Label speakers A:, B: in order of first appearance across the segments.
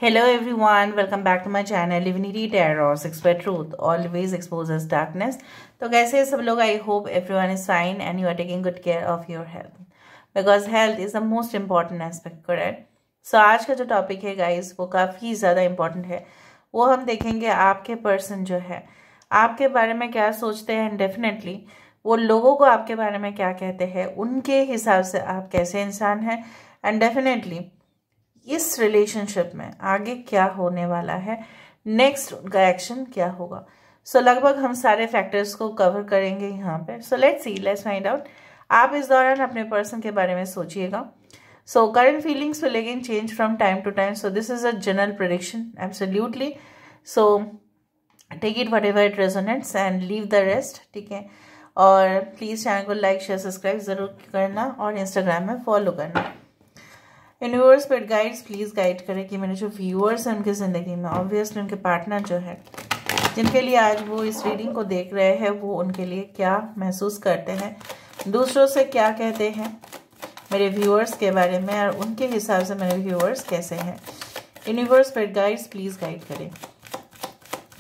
A: Hello everyone, welcome back to my channel Divinity Tarot, Expert Truth, always exposes darkness. तो कैसे हैं सब लोग? I hope everyone is fine and you are taking good care of your health because health is the most important aspect, correct? So आज का जो topic है guys वो काफ़ी ज़्यादा इम्पोर्टेंट है। वो हम देखेंगे आपके पर्सन जो है आपके बारे में क्या सोचते हैं एंड डेफिनेटली वो लोगों को आपके बारे में क्या कहते हैं, उनके हिसाब से आप कैसे इंसान हैं एंड डेफिनेटली इस रिलेशनशिप में आगे क्या होने वाला है, नेक्स्ट उनका एक्शन क्या होगा। सो लगभग हम सारे फैक्टर्स को कवर करेंगे यहाँ पे। So let's find out. आप इस दौरान अपने पर्सन के बारे में सोचिएगा। So current feelings will again change from time to time. So this is a general prediction absolutely. So take it whatever it resonates and leave the rest, ठीक है। और प्लीज़ चैनल को like share subscribe ज़रूर करना और Instagram में follow करना। Universe पर गाइड्स प्लीज़ गाइड करें कि मेरे जो व्यूअर्स हैं उनकी ज़िंदगी में ऑब्वियसली उनके पार्टनर जो है जिनके लिए आज वो इस रीडिंग को देख रहे हैं वो उनके लिए क्या महसूस करते हैं, दूसरों से क्या कहते हैं मेरे व्यूअर्स के बारे में और उनके हिसाब से मेरे व्यूअर्स कैसे हैं। यूनिवर्स पर गाइड्स प्लीज़ गाइड करें।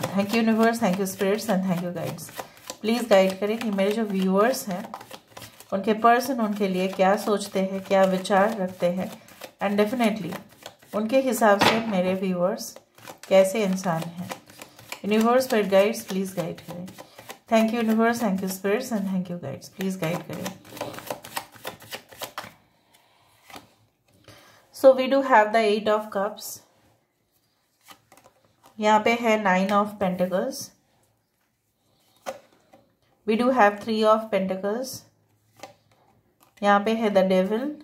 A: Thank you universe, thank you spirits and thank you guides. Please guide करें कि मेरे जो व्यूअर्स हैं उनके पर्सन उनके लिए क्या सोचते हैं, क्या विचार रखते हैं एंड डेफिनेटली उनके हिसाब से मेरे व्यूअर्स कैसे इंसान हैं। यूनिवर्स पर गाइड्स प्लीज़ गाइड करें। Thank you universe, thank you spirits and thank you guides. Please guide करें। So we do have the 8 of cups. यहाँ पे है 9 of pentacles. We do have 3 of pentacles. यहाँ पे है द डेविल।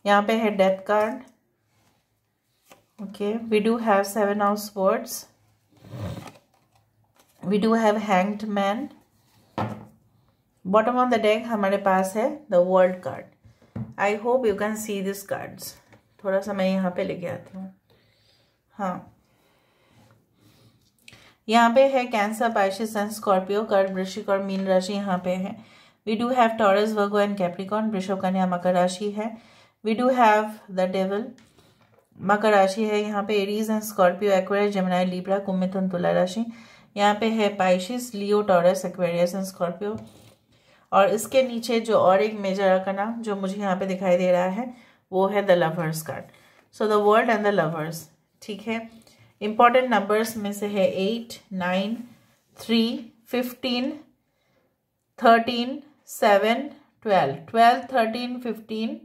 A: यहाँ पे है death card. Okay, we do have 7 of swords. We do have hanged man. Bottom of the deck हमारे पास है the world card. I hope you can see this cards. थोड़ा सा मैं यहाँ पे लेके आती हूँ। हाँ, यहाँ पे है कैंसर, पाइसेस एंड स्कॉर्पियो, कर्क, वृश्चिक और मीन राशि यहाँ पे है। We do have Taurus, Virgo and Capricorn, Vrishabh, Kanya, Makar राशि है। We do have the devil, Makar राशि है। यहाँ पे Aries and Scorpio, Aquarius, Gemini, Libra, Kumbh, Mithun, Tula राशि। यहाँ पे है Pisces, Leo, Taurus, Aquarius and Scorpio. और इसके नीचे जो और एक मेजर आर्कना जो मुझे यहाँ पे दिखाई दे रहा है वो है the lovers card. So the world and the lovers, ठीक है। इंपॉर्टेंट नंबर्स में से है 8, 9, 3, 15, 13, 7, 12, 13, 15,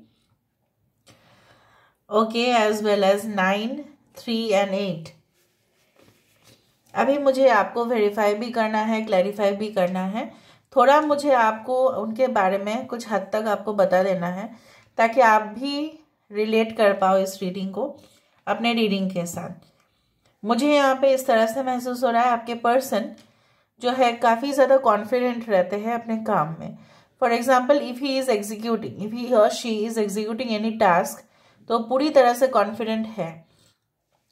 A: okay, as well as 9, 3 and 8। अभी मुझे आपको वेरीफाई भी करना है, क्लैरिफाई भी करना है। थोड़ा मुझे आपको उनके बारे में कुछ हद तक आपको बता देना है ताकि आप भी रिलेट कर पाओ इस रीडिंग को अपने रीडिंग के साथ। मुझे यहाँ पे इस तरह से महसूस हो रहा है आपके पर्सन जो है काफ़ी ज़्यादा कॉन्फिडेंट रहते हैं अपने काम में। फॉर एग्जाम्पल, इफ़ ही और she is executing any task तो पूरी तरह से कॉन्फिडेंट है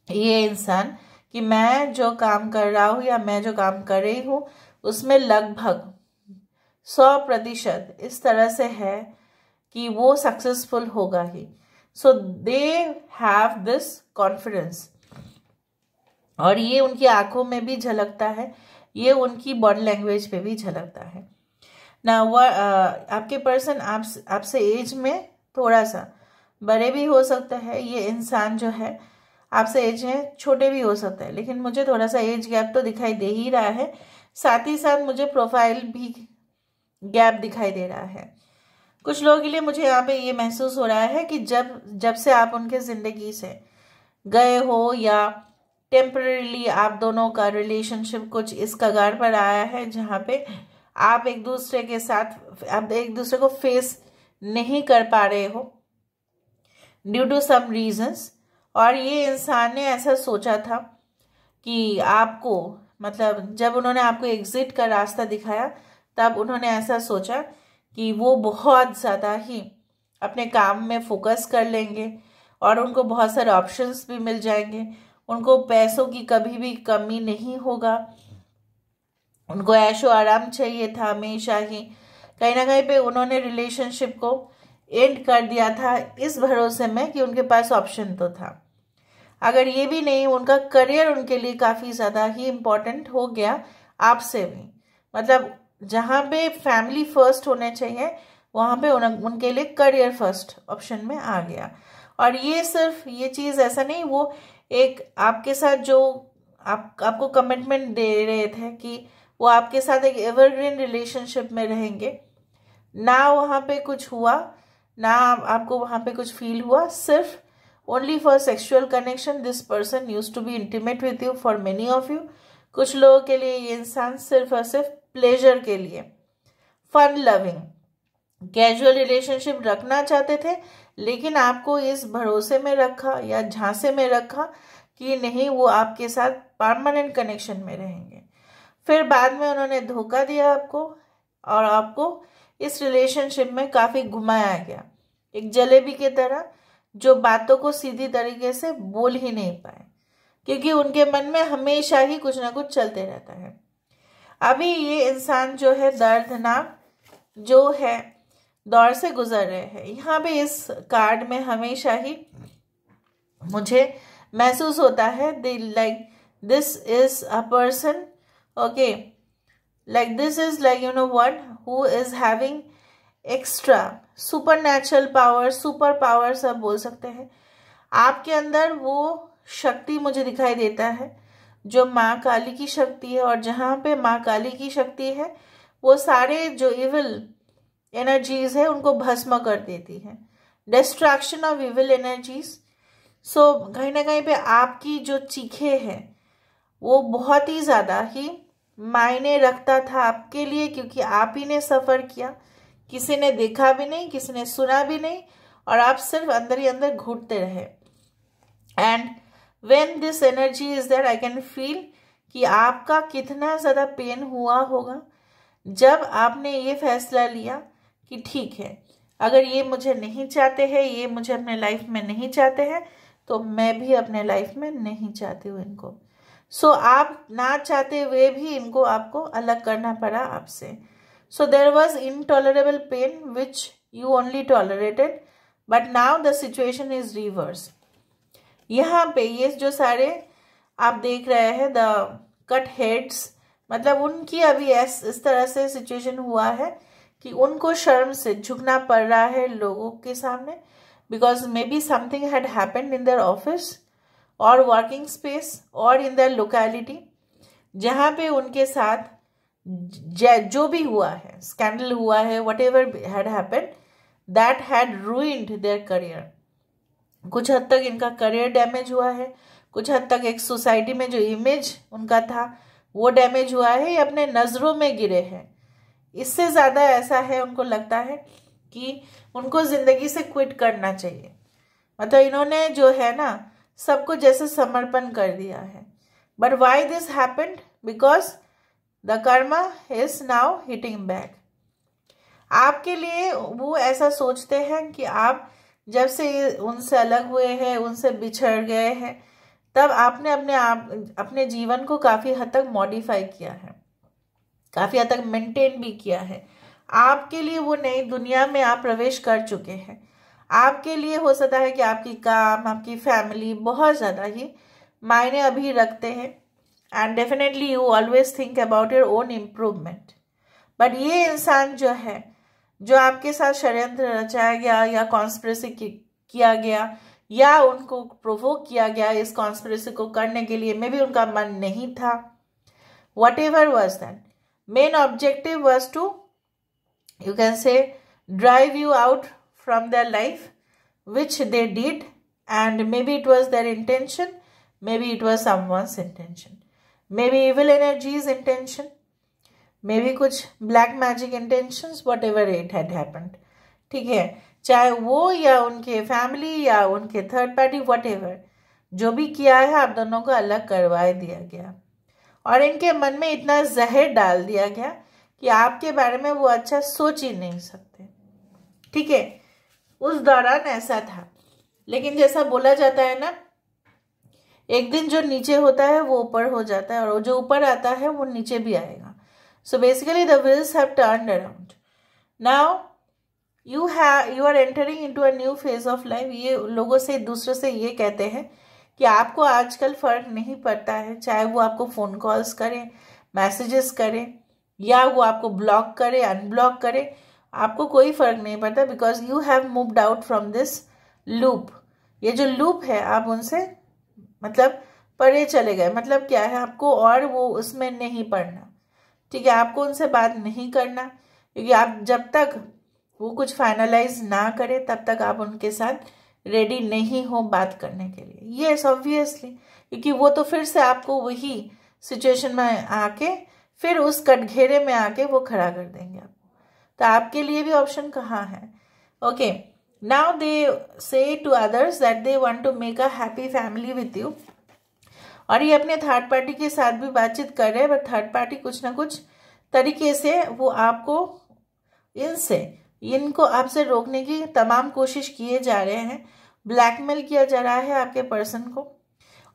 A: ये इंसान कि मैं जो काम कर रहा हूँ या मैं जो काम कर रही हूँ उसमें लगभग 100% इस तरह से है कि वो सक्सेसफुल होगा ही। सो दे हैव दिस कॉन्फिडेंस और ये उनकी आंखों में भी झलकता है, ये उनकी बॉडी लैंग्वेज पे भी झलकता है ना। आपके पर्सन आपसे एज में थोड़ा सा बड़े भी हो सकता है। ये इंसान जो है आपसे एज में छोटे भी हो सकता है, लेकिन मुझे थोड़ा सा एज गैप तो दिखाई दे ही रहा है। साथ ही साथ मुझे प्रोफाइल भी गैप दिखाई दे रहा है। कुछ लोगों के लिए मुझे यहाँ पे ये महसूस हो रहा है कि जब से आप उनके ज़िंदगी से गए हो या टेम्पररीली आप दोनों का रिलेशनशिप कुछ इस कगार पर आया है जहाँ पे आप एक दूसरे के साथ आप एक दूसरे को फेस नहीं कर पा रहे हो ड्यू टू सम रीजंस। और ये इंसान ने ऐसा सोचा था कि आपको मतलब जब उन्होंने आपको एग्जिट का रास्ता दिखाया तब उन्होंने ऐसा सोचा कि वो बहुत ज़्यादा ही अपने काम में फोकस कर लेंगे और उनको बहुत सारे ऑप्शंस भी मिल जाएंगे। उनको पैसों की कभी भी कमी नहीं होगा। उनको ऐशो आराम चाहिए था हमेशा ही। कहीं ना कहीं पे उन्होंने रिलेशनशिप को एंड कर दिया था इस भरोसे में कि उनके पास ऑप्शन तो था। अगर ये भी नहीं, उनका करियर उनके लिए काफ़ी ज़्यादा ही इम्पोर्टेंट हो गया आपसे भी। मतलब जहाँ पे फैमिली फर्स्ट होने चाहिए वहाँ पे उनके लिए करियर फर्स्ट ऑप्शन में आ गया। और ये सिर्फ ये चीज़ ऐसा नहीं, वो एक आपके साथ जो आपको कमिटमेंट दे रहे थे कि वो आपके साथ एक एवरग्रीन रिलेशनशिप में रहेंगे, ना वहाँ पे कुछ हुआ, ना आपको वहाँ पे कुछ फील हुआ, सिर्फ only for sexual connection this person use to be intimate with you. For many of you, कुछ लोगों के लिए ये इंसान सिर्फ और सिर्फ प्लेजर के लिए, फन लविंग कैजुअल रिलेशनशिप रखना चाहते थे, लेकिन आपको इस भरोसे में रखा या झांसे में रखा कि नहीं, वो आपके साथ परमानेंट कनेक्शन में रहेंगे। फिर बाद में उन्होंने धोखा दिया आपको, और आपको इस रिलेशनशिप में काफ़ी घुमाया गया, एक जलेबी की तरह, जो बातों को सीधी तरीके से बोल ही नहीं पाए, क्योंकि उनके मन में हमेशा ही कुछ ना कुछ चलते रहता है। अभी ये इंसान जो है दर्दनाक जो है दौर से गुजर रहे हैं। यहाँ पे इस कार्ड में हमेशा ही मुझे महसूस होता है like this is a person, okay, like this is like you know what, who is having extra super natural power, super powers आप बोल सकते हैं। आपके अंदर वो शक्ति मुझे दिखाई देता है जो माँ काली की शक्ति है, और जहाँ पे माँ काली की शक्ति है वो सारे जो इविल एनर्जीज है उनको भस्म कर देती है, डिस्ट्रैक्शन ऑफ इविल एनर्जीज। सो कहीं ना कहीं पे आपकी जो चीखे है वो बहुत ही ज़्यादा ही मायने रखता था आपके लिए, क्योंकि आप ही ने सफ़र किया, किसी ने देखा भी नहीं, किसी ने सुना भी नहीं, और आप सिर्फ अंदर ही अंदर घुटते रहे। And when this energy is there, I can feel कि आपका कितना ज़्यादा पेन हुआ होगा जब आपने ये फैसला लिया कि ठीक है, अगर ये मुझे नहीं चाहते हैं, ये मुझे अपने लाइफ में नहीं चाहते हैं, तो मैं भी अपने लाइफ में नहीं चाहती हूँ इनको। सो आप ना चाहते हुए भी इनको आपको अलग करना पड़ा आपसे। So there was intolerable pain which you only tolerated, but now the situation is reverse. यहाँ पे ये जो सारे आप देख रहे हैं द कट हेड्स, मतलब उनकी अभी इस तरह से सिचुएशन हुआ है कि उनको शर्म से झुकना पड़ रहा है लोगों के सामने, because may be something had happened in their office और वर्किंग स्पेस और इन देयर लोकेलिटी, जहाँ पे उनके साथ जो भी हुआ है, स्कैंडल हुआ है, what ever had happened, that had ruined their career. कुछ हद तक इनका करियर डैमेज हुआ है, कुछ हद तक एक सोसाइटी में जो इमेज उनका था वो डैमेज हुआ है, या अपने नज़रों में गिरे हैं। इससे ज़्यादा ऐसा है, उनको लगता है कि उनको ज़िंदगी से क्विट करना चाहिए। मतलब इन्होंने जो है ना सबको जैसे समर्पण कर दिया है। But why this happened, because the karma is now hitting back. आपके लिए वो ऐसा सोचते हैं कि आप जब से उनसे अलग हुए हैं, उनसे बिछड़ गए हैं, तब आपने अपने जीवन को काफ़ी हद तक मॉडिफाई किया है, काफ़ी हद तक मेंटेन भी किया है। आपके लिए वो नई दुनिया में आप प्रवेश कर चुके हैं। आपके लिए हो सकता है कि आपकी काम, आपकी फैमिली बहुत ज़्यादा ही मायने अभी रखते हैं, and definitely you always think about your own improvement. But ये इंसान जो है, जो आपके साथ षड्यंत्र रचाया गया या कॉन्स्पिरेसी किया गया या उनको प्रोवोक किया गया इस कॉन्स्पिरेसी को करने के लिए, मे बी उनका मन नहीं था, whatever was that, main objective was to, you can say, drive you out from their life, which they did, and maybe it was their intention, maybe it was someone's intention, maybe evil energy's intention, maybe कुछ black magic intentions, whatever it had happened, ठीक है, चाहे वो या उनके family या उनके third party, whatever जो भी किया है, आप दोनों को अलग करवा दिया गया, और इनके मन में इतना जहर डाल दिया गया कि आपके बारे में वो अच्छा सोच ही नहीं सकते। ठीक है, उस दौरान ऐसा था। लेकिन जैसा बोला जाता है ना, एक दिन जो नीचे होता है वो ऊपर हो जाता है, और जो ऊपर आता है वो नीचे भी आएगा। So basically the wheels have turned around. Now you are entering into a new phase of life. ये लोगों से, दूसरे से ये कहते हैं कि आपको आजकल फ़र्क नहीं पड़ता है, चाहे वो आपको फ़ोन कॉल्स करें, मैसेजेस करें, या वो आपको ब्लॉक करे, अनब्लॉक करे, आपको कोई फ़र्क नहीं पड़ता, because you have moved out from this loop. ये जो लूप है आप उनसे मतलब परे चले गए। मतलब क्या है, आपको और वो उसमें नहीं पड़ना, ठीक है। आपको उनसे बात नहीं करना, क्योंकि आप जब तक वो कुछ फाइनलाइज ना करे तब तक आप उनके साथ रेडी नहीं हो बात करने के लिए। यस ऑब्वियसली, क्योंकि वो तो फिर से आपको वही सिचुएशन में आके फिर उस कटघरे में आके वो खड़ा कर देंगे आपको। तो आपके लिए भी ऑप्शन कहाँ है? Okay, now they say to others that they want to make a happy family with you. और ये अपने थर्ड पार्टी के साथ भी बातचीत कर रहे हैं, बट थर्ड पार्टी कुछ ना कुछ तरीके से वो आपको इनको आपसे रोकने की तमाम कोशिश किए जा रहे हैं, ब्लैकमेल किया जा रहा है आपके पर्सन को,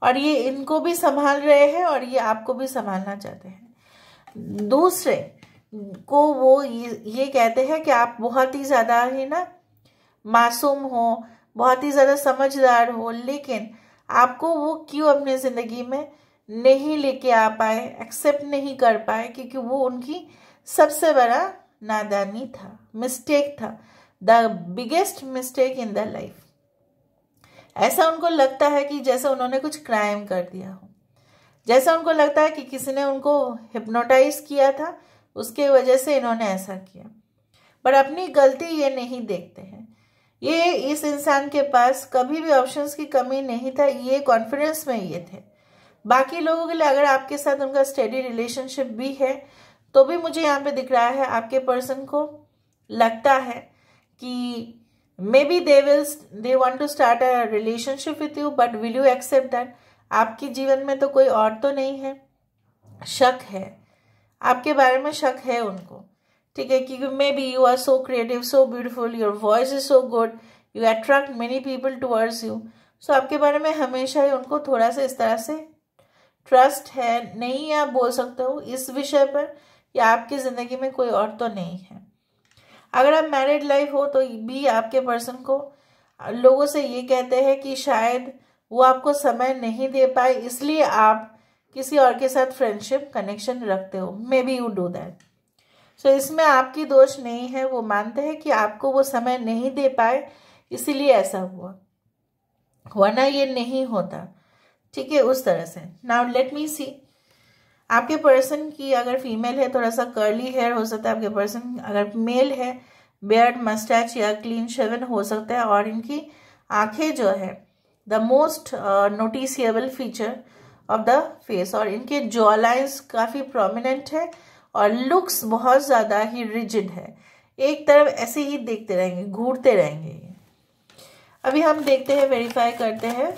A: और ये इनको भी संभाल रहे हैं और ये आपको भी संभालना चाहते हैं। दूसरे को वो ये कहते हैं कि आप बहुत ही ज़्यादा ही ना मासूम हो, बहुत ही ज़्यादा समझदार हो, लेकिन आपको वो क्यों अपने ज़िंदगी में नहीं लेके आ पाए, एक्सेप्ट नहीं कर पाए, क्योंकि वो उनकी सबसे बड़ा नादानी था, मिस्टेक था, the biggest mistake in the life. ऐसा उनको लगता है कि जैसे उन्होंने कुछ क्राइम कर दिया हो, जैसा उनको लगता है कि किसी ने उनको हिप्नोटाइज किया था, उसके वजह से इन्होंने ऐसा किया। पर अपनी गलती ये नहीं देखते हैं। ये इस इंसान के पास कभी भी ऑप्शंस की कमी नहीं था, ये कॉन्फिडेंस में ये थे। बाकी लोगों के लिए अगर आपके साथ उनका स्टेडी रिलेशनशिप भी है तो भी मुझे यहाँ पे दिख रहा है आपके पर्सन को लगता है कि maybe they want to start a relationship with you, but will you accept that? आपके जीवन में तो कोई और तो नहीं है। शक है, आपके बारे में शक है उनको, ठीक है, क्योंकि maybe you are so creative, so beautiful, your voice is so good, you attract many people towards you. So आपके बारे में हमेशा ही उनको थोड़ा सा इस तरह से ट्रस्ट है, नहीं आप बोल सकते हो इस विषय पर, या आपकी ज़िंदगी में कोई और तो नहीं है। अगर आप मैरिड लाइफ हो तो भी आपके पर्सन को लोगों से ये कहते हैं कि शायद वो आपको समय नहीं दे पाए, इसलिए आप किसी और के साथ फ्रेंडशिप कनेक्शन रखते हो। Maybe you do that. So इसमें आपकी दोष नहीं है, वो मानते हैं कि आपको वो समय नहीं दे पाए इसीलिए ऐसा हुआ, वरना ये नहीं होता, ठीक है, उस तरह से। नाउ लेट मी सी आपके पर्सन की, अगर फीमेल है थोड़ा सा कर्ली हेयर हो सकता है आपके पर्सन, अगर मेल है बियर्ड, मस्टैच या क्लीन शेवन हो सकता है। और इनकी आंखें जो है the most noticeable feature of the face, और इनके जॉ लाइन्स काफ़ी प्रोमिनेंट है और लुक्स बहुत ज़्यादा ही रिजिड है, एक तरफ ऐसे ही देखते रहेंगे, घूरते रहेंगे। अभी हम देखते हैं, वेरीफाई करते हैं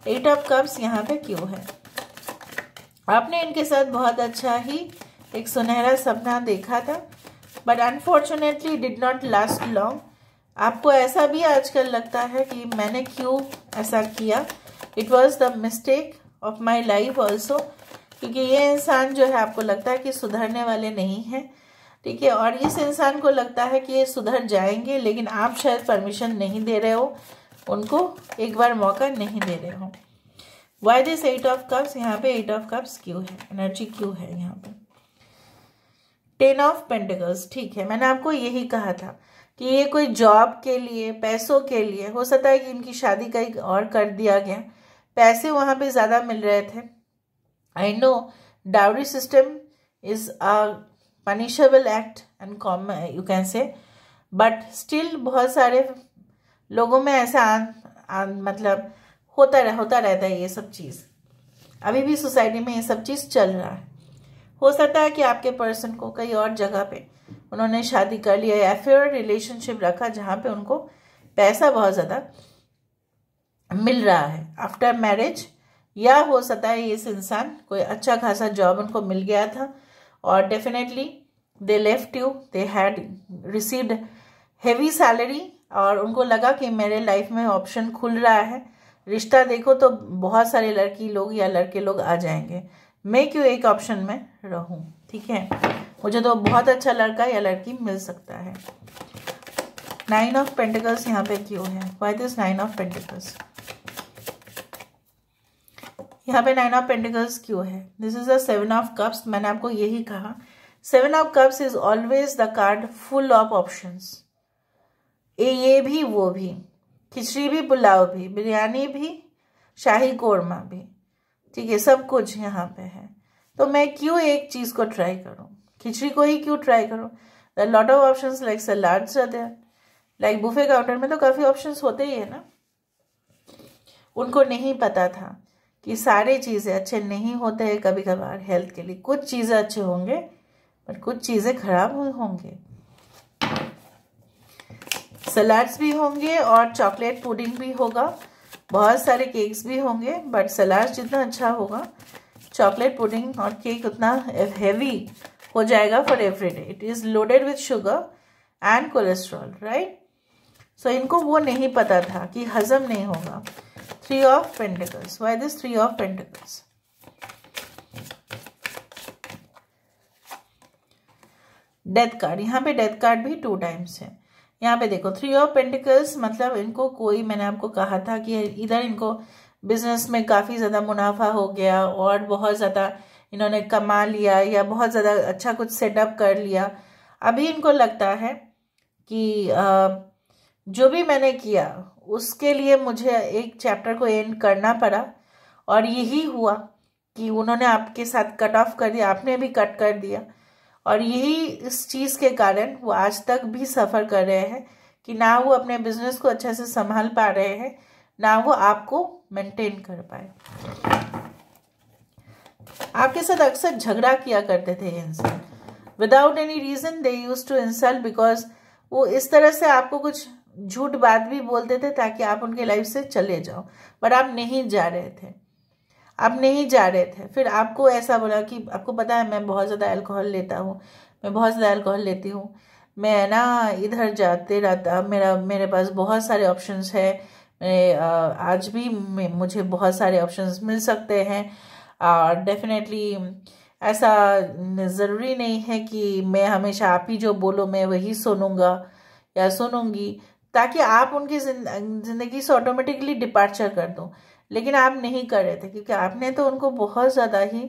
A: 8 ऑफ कप्स यहाँ पे क्यों है। आपने इनके साथ बहुत अच्छा ही एक सुनहरा सपना देखा था, but unfortunately did not last long. आपको ऐसा भी आजकल लगता है कि मैंने क्यों ऐसा किया, it was the mistake of my life also, क्योंकि ये इंसान जो है आपको लगता है कि सुधरने वाले नहीं हैं, ठीक है। और इस इंसान को लगता है कि ये सुधर जाएंगे, लेकिन आप शायद परमिशन नहीं दे रहे हो, उनको एक बार मौका नहीं दे रहे हो। वाई दिस 8 ऑफ कप्स, यहाँ पे 8 ऑफ कप्स क्यों है, एनर्जी क्यों है यहाँ पे। 10 ऑफ पेंटिकल्स, ठीक है, मैंने आपको यही कहा था कि ये कोई जॉब के लिए, पैसों के लिए हो सकता है कि इनकी शादी कहीं और कर दिया गया, पैसे वहाँ पे ज़्यादा मिल रहे थे। I know dowry system is a punishable act and common you can say, but still बहुत सारे लोगों में ऐसा मतलब होता रहता है ये सब चीज़, अभी भी सोसाइटी में ये सब चीज़ चल रहा है। हो सकता है कि आपके पर्सन को कई और जगह पे उन्होंने शादी कर लिया या फिर रिलेशनशिप रखा जहाँ पे उनको पैसा बहुत ज़्यादा मिल रहा है आफ्टर मैरिज, या हो सकता है इस इंसान कोई अच्छा खासा जॉब उनको मिल गया था और definitely they left you, they had received heavy salary और उनको लगा कि मेरे लाइफ में ऑप्शन खुल रहा है, रिश्ता देखो तो बहुत सारे लड़की लोग या लड़के लोग आ जाएंगे, मैं क्यों एक ऑप्शन में रहूं, ठीक है, मुझे तो बहुत अच्छा लड़का या लड़की मिल सकता है। 9 ऑफ पेंटिकल्स यहाँ पे क्यों है, व्हाई दिस 9 ऑफ पेंटिकल्स। यहाँ पे 9 ऑफ पेंटिकल्स क्यों है? This is the 7 of cups. मैंने आपको यही कहा 7 of cups is always the card full of options. ये भी वो भी, खिचड़ी भी, पुलाव भी, बिरयानी भी, शाही कोरमा भी, ठीक है, सब कुछ यहाँ पे है। तो मैं क्यों एक चीज को ट्राई करूँ? खिचड़ी को ही क्यों ट्राई करूँ? The lot of options like salads are there, like buffet counter में तो काफी ऑप्शंस होते ही है ना। उनको नहीं पता था कि सारी चीजें अच्छे नहीं होते हैं। कभी कभार हेल्थ के लिए कुछ चीजें अच्छे होंगे पर कुछ चीजें खराब होंगे। सलाड्स भी होंगे और चॉकलेट पुडिंग भी होगा, बहुत सारे केक्स भी होंगे, बट सलाड्स जितना अच्छा होगा चॉकलेट पुडिंग और केक उतना हेवी हो जाएगा for everyday. It is loaded with sugar and cholesterol, right. So इनको वो नहीं पता था कि हजम नहीं होगा। 3 of pentacles, why this 3 of pentacles? Death card, यहाँ पे डेथ कार्ड भी 2 टाइम्स है। यहाँ पे देखो 3 ऑफ पेंटिकल्स, मतलब इनको कोई, मैंने आपको कहा था कि इधर इनको बिजनेस में काफी ज्यादा मुनाफा हो गया और बहुत ज्यादा इन्होंने कमा लिया या बहुत ज्यादा अच्छा कुछ सेटअप कर लिया। अभी इनको लगता है कि जो भी मैंने किया उसके लिए मुझे एक चैप्टर को एंड करना पड़ा, और यही हुआ कि उन्होंने आपके साथ कट ऑफ कर दिया, आपने भी कट कर दिया, और यही इस चीज के कारण वो आज तक भी सफर कर रहे हैं कि ना वो अपने बिजनेस को अच्छे से संभाल पा रहे हैं, ना वो आपको मेंटेन कर पाए। आपके साथ अक्सर झगड़ा किया करते थे इंसान, without any reason they used to insult, because वो इस तरह से आपको कुछ झूठ बात भी बोलते थे ताकि आप उनके लाइफ से चले जाओ, बट आप नहीं जा रहे थे, आप नहीं जा रहे थे। फिर आपको ऐसा बोला कि आपको पता है मैं बहुत ज़्यादा अल्कोहल लेता हूँ, मैं बहुत ज़्यादा अल्कोहल लेती हूँ, मैं ना इधर जाते रहता, मेरे पास बहुत सारे ऑप्शंस है, आज भी मुझे बहुत सारे ऑप्शंस मिल सकते हैं, और डेफिनेटली ऐसा ज़रूरी नहीं है कि मैं हमेशा आप ही जो बोलो मैं वही सुनूंगा या सुनूंगी, ताकि आप उनकी जिंदगी से ऑटोमेटिकली डिपार्चर कर दो। लेकिन आप नहीं कर रहे थे क्योंकि आपने तो उनको बहुत ज़्यादा ही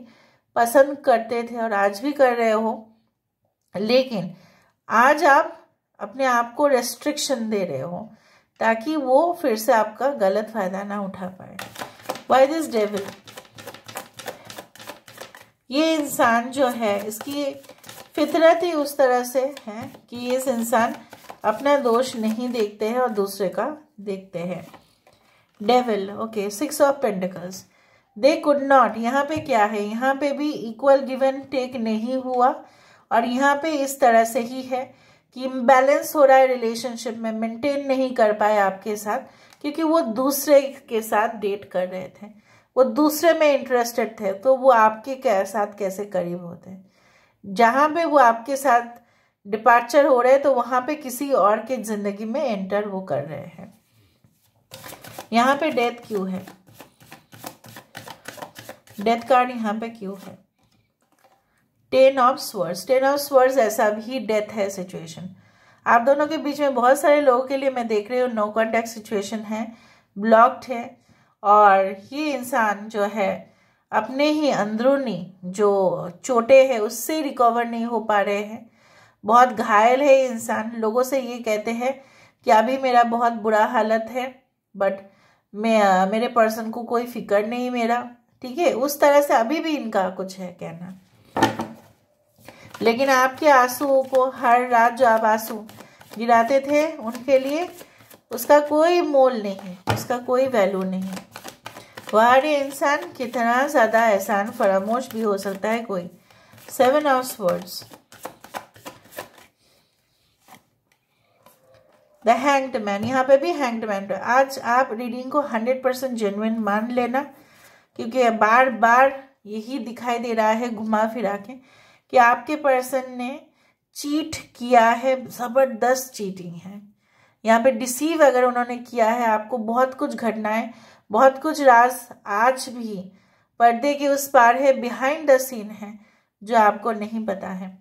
A: पसंद करते थे और आज भी कर रहे हो, लेकिन आज आप अपने आप को रेस्ट्रिक्शन दे रहे हो ताकि वो फिर से आपका गलत फायदा ना उठा पाए। Why this devil? ये इंसान जो है इसकी फितरत ही उस तरह से है कि इस इंसान अपना दोष नहीं देखते हैं और दूसरे का देखते हैं। Devil, okay, 6 of pentacles, they could not, यहाँ पे क्या है, यहाँ पे भी इक्वल गिव एंड टेक नहीं हुआ, और यहाँ पे इस तरह से ही है कि इम्बैलेंस हो रहा है रिलेशनशिप में, मेंटेन नहीं कर पाए आपके साथ, क्योंकि वो दूसरे के साथ डेट कर रहे थे, वो दूसरे में इंटरेस्टेड थे, तो वो आपके साथ कैसे करीब होते हैं? जहां पे वो आपके साथ डिपार्चर हो रहे हैं तो वहां पे किसी और के जिंदगी में एंटर वो कर रहे हैं। यहाँ पे डेथ क्यों है? डेथ कार्ड यहाँ पे क्यों है? 10 ऑफ स्वर्ड्स, 10 ऑफ स्वर्ड्स ऐसा भी डेथ है सिचुएशन। आप दोनों के बीच में बहुत सारे लोगों के लिए मैं देख रही हूँ नो कॉन्टैक्ट सिचुएशन है, ब्लॉक्ड है, और ये इंसान जो है अपने ही अंदरूनी जो चोटें हैं उससे रिकवर नहीं हो पा रहे हैं, बहुत घायल है ये इंसान। लोगों से ये कहते हैं कि अभी मेरा बहुत बुरा हालत है, बट मेरे पर्सन को कोई फिक्र नहीं मेरा, ठीक है, उस तरह से अभी भी इनका कुछ है कहना। लेकिन आपके आंसुओं को हर रात जो आप आंसू गिराते थे उनके लिए उसका कोई मोल नहीं है, उसका कोई वैल्यू नहीं है। वह इंसान कितना ज्यादा एहसान फरामोश भी हो सकता है कोई। 7 of swords, the hanged man, यहाँ पे भी हैंग्ड मैन। आज आप रीडिंग को 100% जेन्युइन मान लेना, क्योंकि बार बार यही दिखाई दे रहा है घुमा फिरा के कि आपके पर्सन ने चीट किया है, जबरदस्त चीटिंग है। यहाँ पे डिसीव अगर उन्होंने किया है आपको, बहुत कुछ घटनाएं, बहुत कुछ राज आज भी पर्दे के उस पार है, बिहाइंड द सीन है जो आपको नहीं पता है।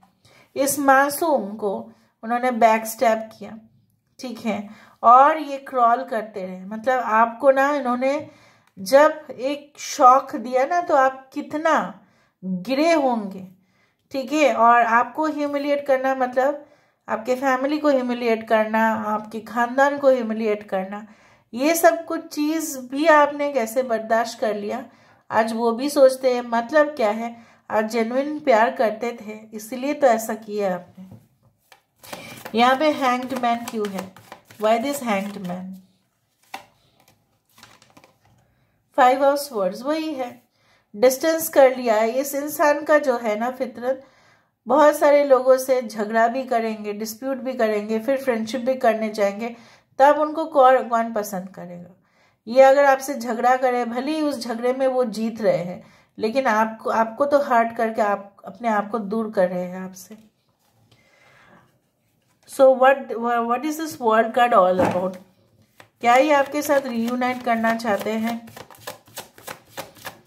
A: इस मासूम को उन्होंने बैक स्टैप किया, ठीक है, और ये क्रॉल करते रहे, मतलब आपको ना इन्होंने जब एक शॉक दिया ना तो आप कितना गिरे होंगे, ठीक है। और आपको ह्यूमिलिएट करना मतलब आपके फैमिली को ह्यूमिलिएट करना, आपके खानदान को ह्यूमिलिएट करना, ये सब कुछ चीज़ भी आपने कैसे बर्दाश्त कर लिया। आज वो भी सोचते हैं मतलब क्या है, आज जेन्युइन प्यार करते थे इसलिए तो ऐसा किया आपने। यहाँ पे हैंग्ड मैन क्यों है? Why this hanged man? 5 of swords वही है, डिस्टेंस कर लिया है। इस इंसान का जो है ना फितरत, बहुत सारे लोगों से झगड़ा भी करेंगे, डिस्प्यूट भी करेंगे, फिर फ्रेंडशिप भी करने जाएंगे, तब उनको कौन पसंद करेगा। ये अगर आपसे झगड़ा करे, भले ही उस झगड़े में वो जीत रहे हैं, लेकिन आपको तो हर्ट करके आप अपने आप को दूर कर रहे हैं आपसे। So what is this world card all about? क्या ये आपके साथ रियूनाइट करना चाहते हैं?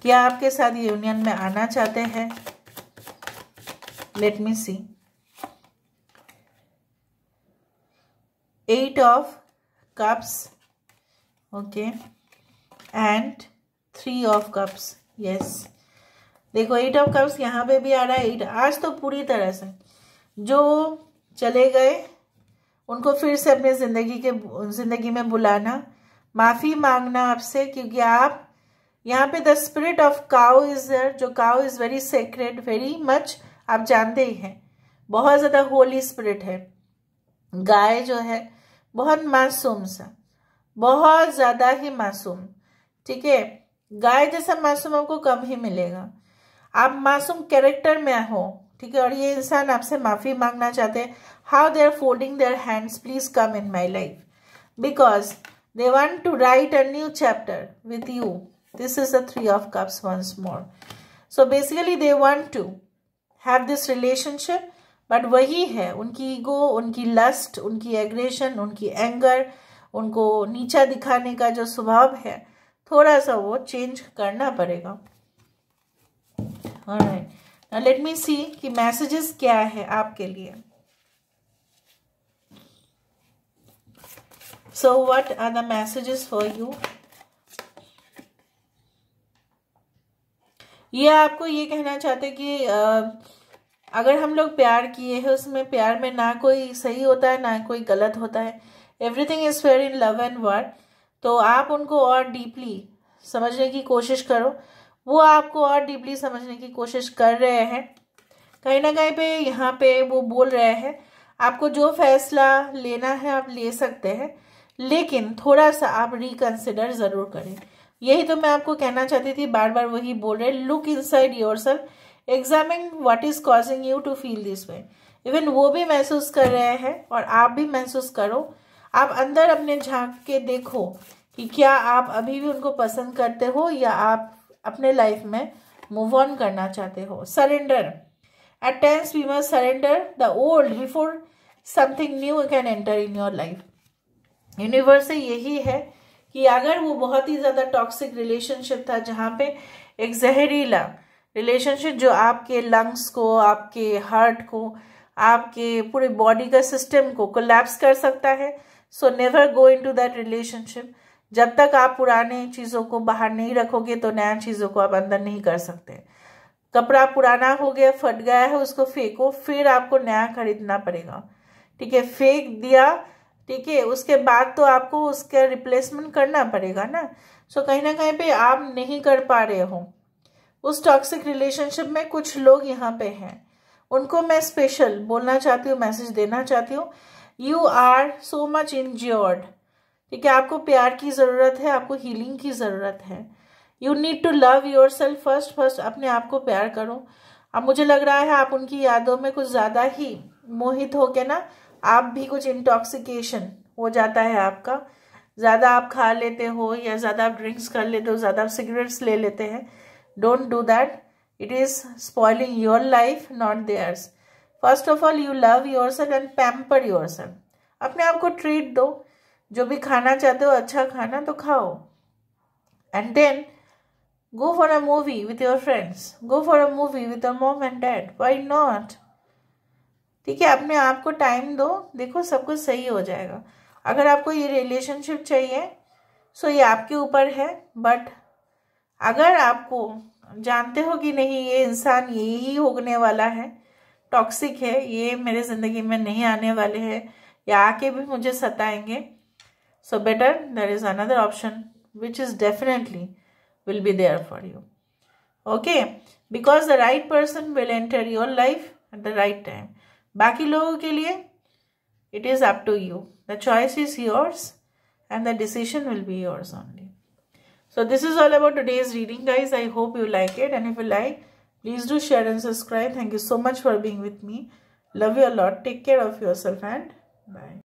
A: क्या आपके साथ यूनियन में आना चाहते हैं? Let me see. 8 of cups, okay, and 3 of cups, yes. देखो 8 ऑफ कप्स यहाँ पे भी आ रहा है। 8 आज तो पूरी तरह से जो चले गए उनको फिर से अपने जिंदगी में बुलाना, माफी मांगना आपसे, क्योंकि आप यहाँ पे the spirit of cow is there. जो cow is very sacred, very much, आप जानते ही हैं, बहुत ज्यादा होली स्पिरिट है। गाय जो है बहुत मासूम सा, बहुत ज्यादा ही मासूम, ठीक है। गाय जैसा मासूम आपको कम ही मिलेगा। आप मासूम कैरेक्टर में हो, ठीक है। और ये इंसान आपसे माफी मांगना चाहते हैं। How they are folding their hands, please come in my life, because they want to write a new chapter with you. This is the 3 of cups once more. So basically they want to have this relationship, but वही है, उनकी ego, उनकी lust, उनकी aggression, उनकी anger, उनको नीचा दिखाने का जो स्वभाव है, थोड़ा सा वो चेंज करना पड़ेगा। Alright, now let me see कि मैसेजेस क्या है आपके लिए। So what are the messages for you? ये आपको ये कहना चाहते कि अगर हम लोग प्यार किए हैं, उसमें प्यार में ना कोई सही होता है ना कोई गलत होता है, everything is fair in love and वार। तो आप उनको और डीपली समझने की कोशिश करो, वो आपको और डीपली समझने की कोशिश कर रहे हैं। कहीं ना कहीं पे यहाँ पे वो बोल रहे हैं आपको जो फैसला लेना है आप ले सकते हैं, लेकिन थोड़ा सा आप रिकंसिडर जरूर करें। यही तो मैं आपको कहना चाहती थी, बार बार वही बोल रहे, look inside yourself, examine what is causing you to feel this way. Even वो भी महसूस कर रहे हैं और आप भी महसूस करो। आप अंदर अपने झांक के देखो कि क्या आप अभी भी उनको पसंद करते हो या आप अपने लाइफ में मूव ऑन करना चाहते हो। Surrender, at times we must surrender the old before something new can enter in your life. Universe से यही है कि अगर वो बहुत ही ज्यादा टॉक्सिक रिलेशनशिप था, जहाँ पे एक जहरीला रिलेशनशिप जो आपके लंग्स को, आपके हार्ट को, आपके पूरे बॉडी का सिस्टम को कोलैप्स कर सकता है, so never go into that relationship. जब तक आप पुराने चीजों को बाहर नहीं रखोगे तो नया चीजों को आप अंदर नहीं कर सकते। कपड़ा पुराना हो गया, फट गया है, उसको फेंको, फिर आपको नया खरीदना पड़ेगा, ठीक है। फेंक दिया, ठीक है, उसके बाद तो आपको उसका रिप्लेसमेंट करना पड़ेगा ना। सो कहीं ना कहीं पे आप नहीं कर पा रहे हो उस टॉक्सिक रिलेशनशिप में। कुछ लोग यहाँ पे हैं, उनको मैं स्पेशल बोलना चाहती हूँ, मैसेज देना चाहती हूँ, you are so much injured, ठीक है। आपको प्यार की जरूरत है, आपको हीलिंग की जरूरत है। You need to love yourself first अपने आप को प्यार करो। अब मुझे लग रहा है आप उनकी यादों में कुछ ज्यादा ही मोहित हो के ना, आप भी कुछ इंटॉक्सिकेशन हो जाता है आपका, ज्यादा आप खा लेते हो या ज्यादा आप ड्रिंक्स कर लेते हो, ज्यादा आप सिगरेट्स ले लेते हैं। Don't do that, it is spoiling your life, not theirs. First of all you love yourself and pamper yourself. अपने आप को ट्रीट दो, जो भी खाना चाहते हो अच्छा खाना तो खाओ, and then go for a movie with your friends, go for a movie with your mom and dad, why not, ठीक है। अपने आप को टाइम दो, देखो सब कुछ सही हो जाएगा। अगर आपको ये रिलेशनशिप चाहिए सो ये आपके ऊपर है, बट अगर आपको जानते हो कि नहीं ये इंसान यही होने वाला है, टॉक्सिक है, ये मेरे ज़िंदगी में नहीं आने वाले हैं या आके भी मुझे सताएंगे, so better there is another option which is definitely will be there for you. Okay, because the right person will enter your life at the right time. बाकी लोगों के लिए it is up to you. The choice is yours and the decision will be yours only. So this is all about today's reading, guys. I hope you like it, and if you like, please do share and subscribe. Thank you so much for being with me. Love you a lot. Take care of yourself and bye.